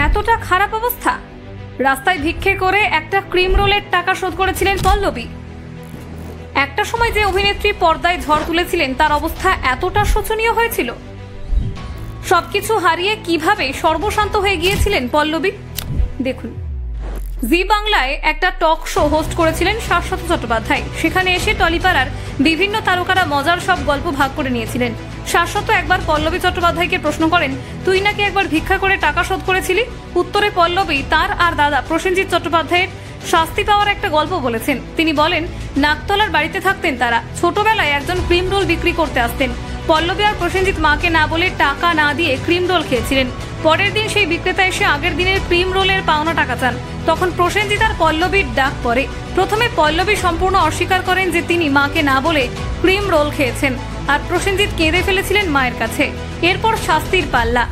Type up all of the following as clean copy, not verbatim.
এতটা খারাপ অবস্থা। রাস্তায় ভিক্ষে করে একটা ক্রিম রোলের টাকা শোধ করেছিলেন পল্লবী। একটা সময় যে অভিনেত্রী পর্দায় ঝড় তুলেছিলেন তার অবস্থা এতটা শোচনীয় হয়েছিল। সবকিছু হারিয়ে কিভাবে সর্বশান্ত হয়ে গিয়েছিলেন পল্লবী দেখুন। জি বাংলায় একটা টক শো হোস্ট করেছিলেন শাশ্বত চট্টোপাধ্যায়। সেখানে এসে টলিপাড়ার বিভিন্ন তারকারা মজার সব গল্প ভাগ করে নিয়েছিলেন। শাশ্বত একবার পল্লবী চট্টোপাধ্যায়কে প্রশ্ন করেন, তুই নাকি একবার ভিক্ষা করে টাকা শোধ করেছিলি? উত্তরে পল্লবী তার আর দাদা প্রসেনজিৎ চট্টোপাধ্যায়ের শাস্তি পাওয়ার একটা গল্প বলেছেন। তিনি বলেন, নাকতলার বাড়িতে থাকতেন তারা। ছোটবেলায় একজন ক্রিম রোল বিক্রি করতে আসতেন। পল্লবী আর প্রসেনজিৎ মাকে না বলে টাকা না দিয়ে ক্রিম রোল খেয়েছিলেন। পরের দিন সেই বিক্রেতা এসে আগের দিনের ক্রিম রোলের পাওনা টাকা চান। তখন প্রসেনজিৎ আর পল্লবীর ডাক পড়ে। প্রথমে পল্লবী সম্পূর্ণ অস্বীকার করেন যে তিনি মাকে না বলে ক্রিম রোল খেয়েছেন, আর প্রসেনজিৎ কেঁদে ফেলেছিলেন মায়ের কাছে। এরপর শাস্তির পাল্লা।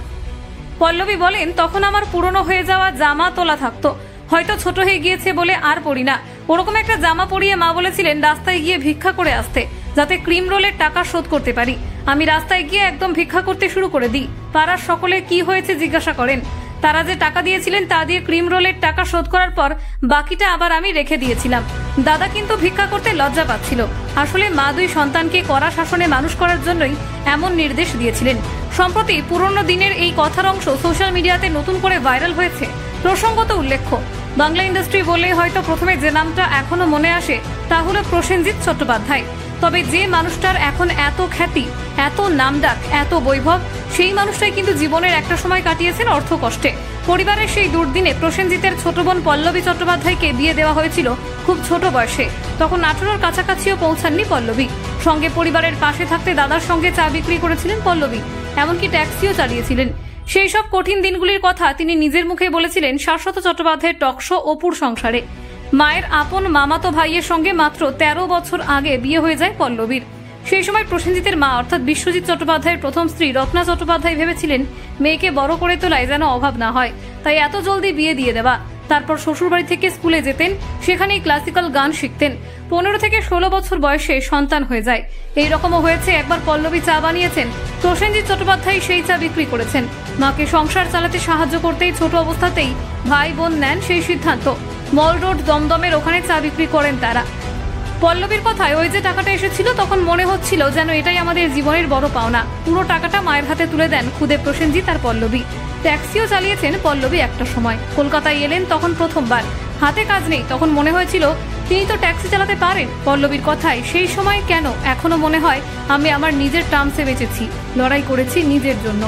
পল্লবী বলেন, তখন আমার পুরনো হয়ে যাওয়া জামা তোলা থাকতো, হয়তো ছোট হয়ে গিয়েছে বলে আর পরি না। ওরকম একটা জামা পরিয়ে মা বলেছিলেন রাস্তায় গিয়ে ভিক্ষা করে আসতে, যাতে ক্রিম রোলের টাকা শোধ করতে পারি। আমি রাস্তায় গিয়ে একদম ভিক্ষা করতে শুরু করে দিই। পাড়ার সকলে কি হয়েছে জিজ্ঞাসা করেন। তারা যে টাকা দিয়েছিলেন তা দিয়ে ক্রিম রোলের টাকা শোধ করার পর বাকিটা আবার আমি রেখে দিয়েছিলাম। দাদা কিন্তু ভিক্ষা করতে লজ্জা পাচ্ছিল। আসলে মা দুই সন্তানকে কড়া শাসনে মানুষ করার জন্যই এমন নির্দেশ দিয়েছিলেন। সম্প্রতি পুরনো দিনের এই কথার অংশ সোশ্যাল মিডিয়াতে নতুন করে ভাইরাল হয়েছে। প্রসঙ্গত উল্লেখ্য, বাংলা ইন্ডাস্ট্রি বললে হয়তো প্রথমে যে নামটা এখনো মনে আসে তা হলো প্রসেনজিৎ চট্টোপাধ্যায়। তবে যে মানুষটার এখন এত খ্যাতি, এত নামডাক, এত বৈভব, সেই মানুষটাই কিন্তু জীবনের একটা সময় কাটিয়েছেন অর্থ কষ্টে। পরিবারের সেই দুর্দিনে প্রসেনজিতের ছোট বোন পল্লবী চট্টোপাধ্যায়কে বিয়ে দেওয়া হয়েছিল খুব ছোট বয়সে। তখন 18-র কাছাকাছিও পৌঁছাননি পল্লবী। সঙ্গে পরিবারের পাশে থাকতে দাদার সঙ্গে চা বিক্রি করেছিলেন পল্লবী, এমনকি ট্যাক্সিও চালিয়েছিলেন। সেই সব কঠিন দিনগুলির কথা তিনি নিজের মুখে বলেছিলেন শাশ্বত চট্টোপাধ্যায়ের টক শো অপুর সংসারে। মায়ের আপন মামাতো ভাইয়ের সঙ্গে মাত্র 13 বছর আগে বিয়ে হয়ে যায় পল্লবীর। সেই সময় প্রসেনজিতের মা অর্থাৎ বিশ্বজিৎ চট্টোপাধ্যায়ের প্রথম স্ত্রী রত্না চট্টোপাধ্যায় ভেবেছিলেন মেয়েকে বড় করে তোলায় যেন অভাব না হয়, তাই এত জলদি বিয়ে দিয়ে দেওয়া। তারপর শ্বশুরবাড়ি থেকে স্কুলে যেতেন, সেখানেই ক্লাসিক্যাল গান শিখতেন। 15 থেকে 16 বছর বয়সে সন্তান হয়ে যায়। এই রকমও হয়েছে একবার পল্লবী চা বানিয়েছেন, প্রসেনজিৎ চট্টোপাধ্যায় সেই চা বিক্রি করেছেন। মাকে সংসার চালাতে সাহায্য করতেই ছোট অবস্থাতেই ভাই বোন নেন সেই সিদ্ধান্ত। মল রোড দমদমের ওখানে চা বিক্রি করেন তারা। পল্লবীর কথায় ওই যে টাকাটা এসেছিল তখন মনে হচ্ছিল যেন এটাই আমাদের জীবনের বড় পাওনা। পুরো টাকাটা মায়ের হাতে তুলে দেন খুদে প্রসেনজিৎ আর পল্লবী। ট্যাক্সিও চালিয়েছেন পল্লবী একটা সময়। কলকাতায় এলেন তখন প্রথমবার। হাতে কাজ নেই, তখন মনে হয়েছিল তিনি তো ট্যাক্সি চালাতে পারেন। পল্লবীর কথায় সেই সময় কেন এখনো মনে হয় আমি আমার নিজের টার্মসে বেঁচেছি, লড়াই করেছি নিজের জন্য।